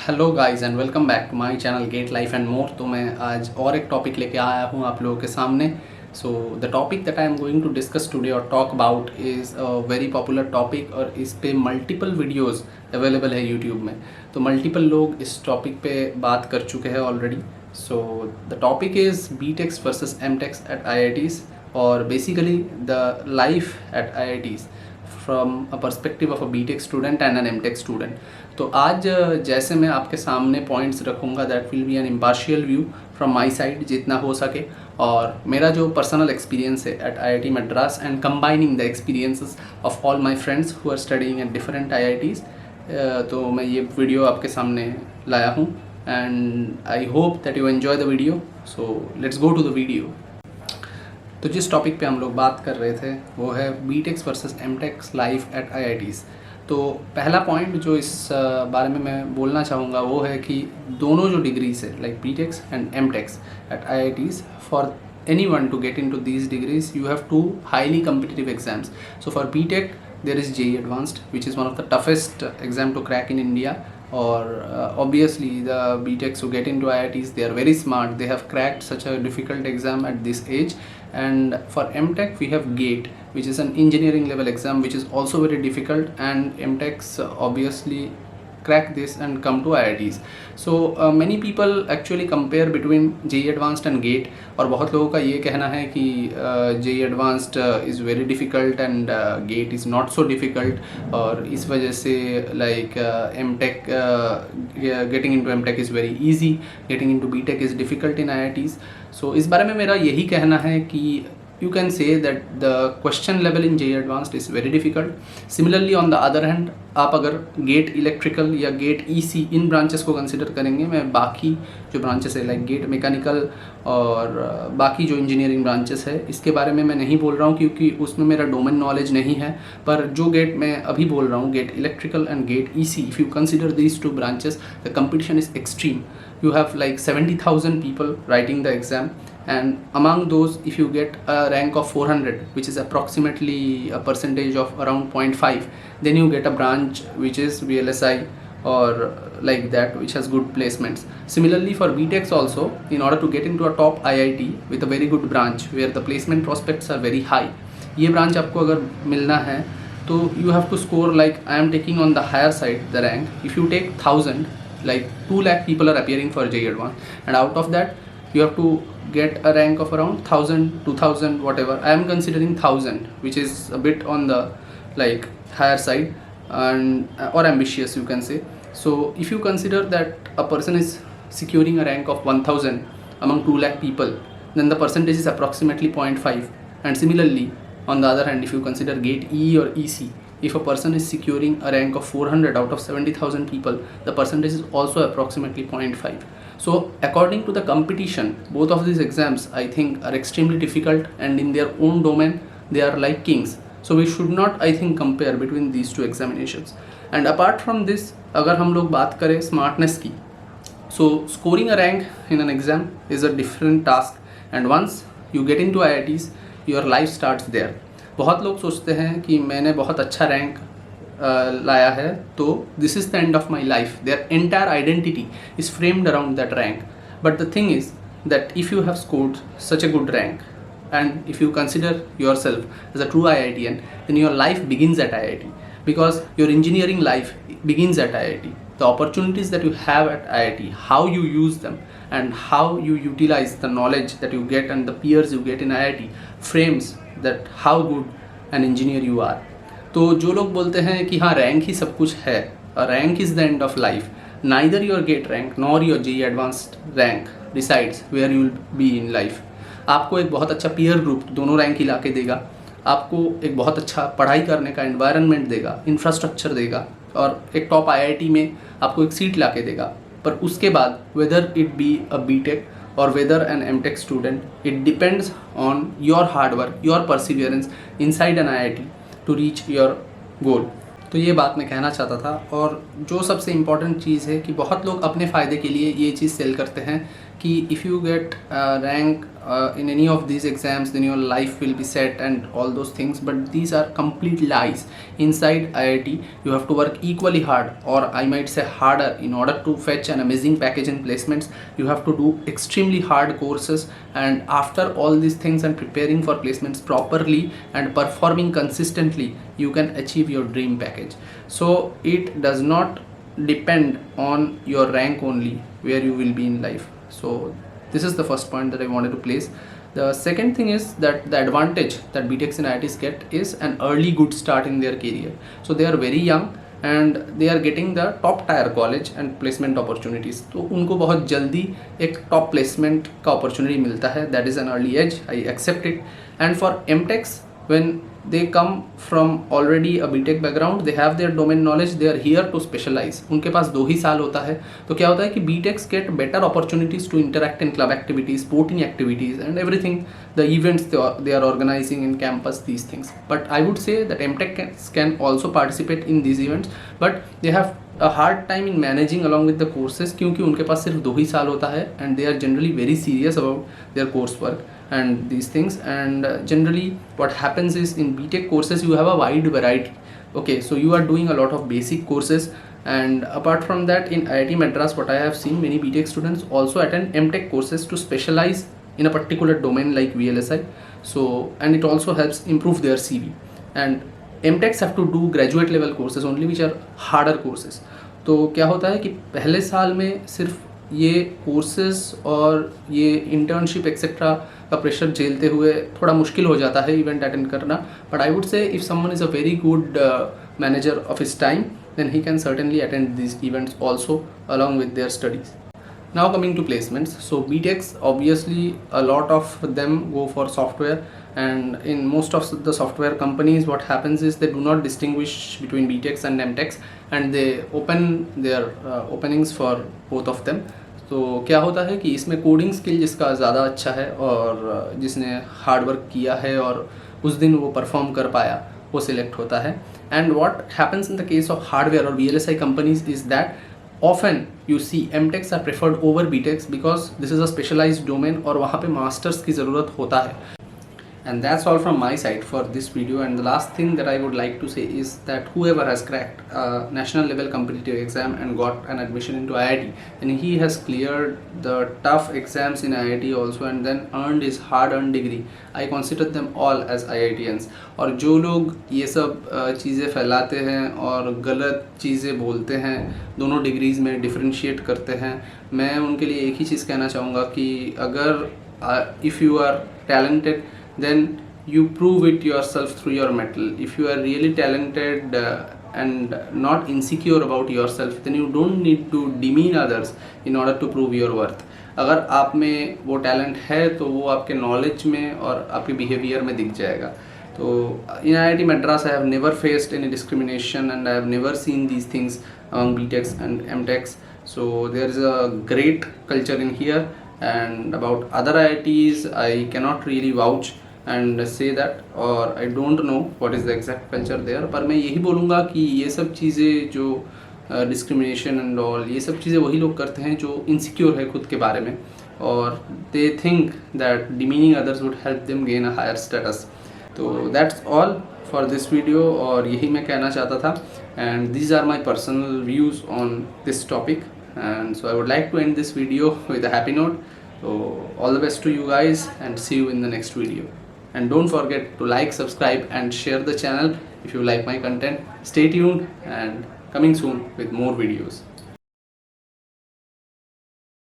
Hello guys and welcome back to my channel GATE life and more. तो मैं आज और एक टॉपिक लेके आया हूँ आप लोगों के सामने। So the topic that I am going to discuss today और talk about is a very popular topic और इस पे मल्टीपल वीडियोस अवेलेबल है यूट्यूब में। तो मल्टीपल लोग इस टॉपिक पे बात कर चुके हैं already. So the topic is BTechs versus MTechs at IITs और basically the life at IITs from a perspective of a BTech student and an MTech student. तो आज जैसे मैं आपके सामने पॉइंट्स रखूँगा that will be an impartial view from my side जितना हो सके, और मेरा जो पर्सनल एक्सपीरियंस है at IIT Madras and combining the experiences of all my friends who are studying at different IITs. तो मैं ये वीडियो आपके सामने लाया हूँ and I hope that you enjoy the video. So let's go to the video. तो जिस topic पे हम लोग बात कर रहे थे वो है बीटेक्स वर्सेस एमटेक्स लाइफ एट आईआईटीज़। तो पहला पॉइंट जो इस बारे में मैं बोलना चाहूँगा वो है कि दोनों जो डिग्रीज है like BTechs and MTechs at IITs, for anyone to get into these degrees you have two highly competitive exams. So for BTech there is JEE Advanced, which is one of the toughest exam to crack in India. Or obviously the BTechs who get into IITs, they are very smart, they have cracked such a difficult exam at this age. And for MTech we have GATE, which is an engineering level exam which is also very difficult, and MTechs obviously crack this and come to IITs. So many people actually compare between JEE Advanced and GATE, और बहुत लोगों का ये कहना है कि JEE Advanced is very difficult and GATE is not so difficult, और इस वजह से like MTech getting into MTech is very easy, getting into BTech is difficult in IITs. So इस बारे में मेरा यही कहना है कि you can say that the question level in JEE Advanced is very difficult. Similarly on the other hand, आप अगर गेट इलेक्ट्रिकल या गेट ईसी इन ब्रांचेस को कंसिडर करेंगे, मैं बाकी जो ब्रांचेस है लाइक गेट मैकेनिकल और बाकी जो इंजीनियरिंग ब्रांचेस है इसके बारे में मैं नहीं बोल रहा हूँ क्योंकि उसमें मेरा डोमेन नॉलेज नहीं है। पर जो गेट मैं अभी बोल रहा हूँ, GATE electrical and GATE EC, if you consider these two branches the competition is extreme. You have like 70,000 people writing the exam, and among those if you get a rank of 400, which is approximately a percentage of around 0.5, then you get a branch which is VLSI or like that, which has good placements. Similarly for BTechs also, in order to get into a top IIT with a very good branch where the placement prospects are very high, ये branch आपको अगर मिलना है तो you have to score, like I am taking on the higher side the rank. If you take 1000, like 2 lakh people are appearing for JEE Advanced, and out of that you have to get a rank of around 1000, 2000, whatever. I am considering 1000, which is a bit on the like higher side and or ambitious you can say. So if you consider that a person is securing a rank of 1000 among 2 lakh people, then the percentage is approximately 0.5. And similarly on the other hand, if you consider gate E or EC, if a person is securing a rank of 400 out of 70,000 people, the percentage is also approximately 0.5. So according to the competition, both of these exams I think are extremely difficult, and in their own domain they are like kings. So we should not, I think, compare between these two examinations. And apart from this, अगर हम लोग बात करें smartness की, so scoring a rank in an exam is a different task, and once you get into IITs, your life starts there. बहुत लोग सोचते हैं कि मैंने बहुत अच्छा रैंक लाया है तो this is the end of my life, their entire identity is framed around that rank. But the thing is that if you have scored such a good rank and if you consider yourself as a true IITian, then your life begins at IIT, because your engineering life begins at IIT. The opportunities that you have at IIT, how you use them and how you utilize the knowledge that you get and the peers you get in IIT frames that how good an engineer you are. तो जो लोग बोलते हैं कि हाँ rank ही सब कुछ है, rank is the end of life, neither your GATE rank nor your JEE advanced rank decides where you will be in life. आपको एक बहुत अच्छा पीयर ग्रुप दोनों रैंक ही ला के देगा, आपको एक बहुत अच्छा पढ़ाई करने का एनवायरनमेंट देगा, इंफ्रास्ट्रक्चर देगा, और एक टॉप IIT में आपको एक सीट ला के देगा. पर उसके बाद whether it be a BTech or whether an MTech student, it depends on your hard work, your perseverance inside an IIT to reach your goal. तो ये बात मैं कहना चाहता था. और जो सबसे इम्पॉर्टेंट चीज़ है कि बहुत लोग अपने फ़ायदे के लिए ये चीज़ सेल करते हैं कि if you get rank in any of these exams, then your life will be set and all those things, but these are complete lies. Inside IIT you have to work equally hard, or I might say harder, in order to fetch an amazing package in placements. You have to do extremely hard courses, and after all these things and preparing for placements properly and performing consistently, you can achieve your dream package. So it does not depend on your rank only where you will be in life. So this is the first point that I wanted to place. The second thing is that the advantage that BTechs and IITs get is an early good start in their career. So they are very young and they are getting the top tier college and placement opportunities. तो उनको बहुत जल्दी एक top placement का opportunity मिलता है. That is an early edge. I accept it. And for MTechs, when they come from already a BTech background, they have their domain knowledge, they are here to specialize. उनके पास 2 ही साल होता है. तो क्या होता है कि BTechs get better opportunities to interact in club activities, sporting activities and everything, the events they are organizing in campus, these things. But I would say that MTechs can also participate in these events, but they have a hard time in managing along with the courses, क्योंकि उनके पास सिर्फ 2 ही साल होता है and they are generally very serious about their coursework and these things. And generally what happens is in BTech courses you have a wide variety. Okay, so you are doing a lot of basic courses, and apart from that in IIT Madras, what I have seen, many BTech students also attend MTech courses to specialize in a particular domain like VLSI. So and it also helps improve their CV. And MTechs have to do graduate level courses only, which are harder courses. तो क्या होता है कि पहले साल में सिर्फ ये कोर्सेज और ये इंटर्नशिप एक्सेट्रा का प्रेशर झेलते हुए थोड़ा मुश्किल हो जाता है इवेंट अटेंड करना. But I would say if someone is a very good manager of his time, then he can certainly attend these events also along with their studies. Now coming to placements, so BTechs, obviously a lot of them go for software, and in most of the software companies what happens is they do not distinguish between BTechs and MTechs, and they open their openings for both of them. तो क्या होता है कि इसमें coding skill जिसका ज़्यादा अच्छा है और जिसने हार्ड वर्क किया है और उस दिन वो परफॉर्म कर पाया, वो सिलेक्ट होता है. And what happens in the case of hardware और VLSI companies is that often you see MTechs are preferred over BTechs because this is a specialized domain और वहाँ पे मास्टर्स की ज़रूरत होता है. And that's all from my side for this video. And the last thing that I would like to say is that whoever has cracked a national level competitive exam and got an admission into IIT, and he has cleared the tough exams in IIT also and then earned his hard earned degree, I consider them all as IITians. और जो लोग ये सब चीज़ें फैलाते हैं और गलत चीज़ें बोलते हैं, दोनों डिग्रीज़ में डिफ्रेंशिएट करते हैं, मैं उनके लिए एक ही चीज़ कहना चाहूँगा कि अगर if you are talented, then you prove it yourself through your metal. If you are really talented and not insecure about yourself, then you don't need to demean others in order to prove your worth. अगर आप में वो talent है तो वो आपके knowledge में और आपके बिहेवियर में दिख जाएगा. तो in IIT Madras I have never faced any discrimination and I have never seen these things among BTechs and MTechs. So there is a great culture in here, and about other IITs I cannot really vouch and say that, और I don't know what is the exact culture there. पर मैं यही बोलूँगा कि ये सब चीज़ें जो डिस्क्रिमिनेशन एंड ऑल, ये सब चीज़ें वही लोग करते हैं जो इनसिक्योर है खुद के बारे में और they think that demeaning others would help them gain a higher status. तो that's all for this video और यही मैं कहना चाहता था. And these are my personal views on this topic, and so I would like to end this video with a happy note. So all the best to you guys and see you in the next video. And don't forget to like, subscribe and share the channel if you like my content. Stay tuned and coming soon with more videos.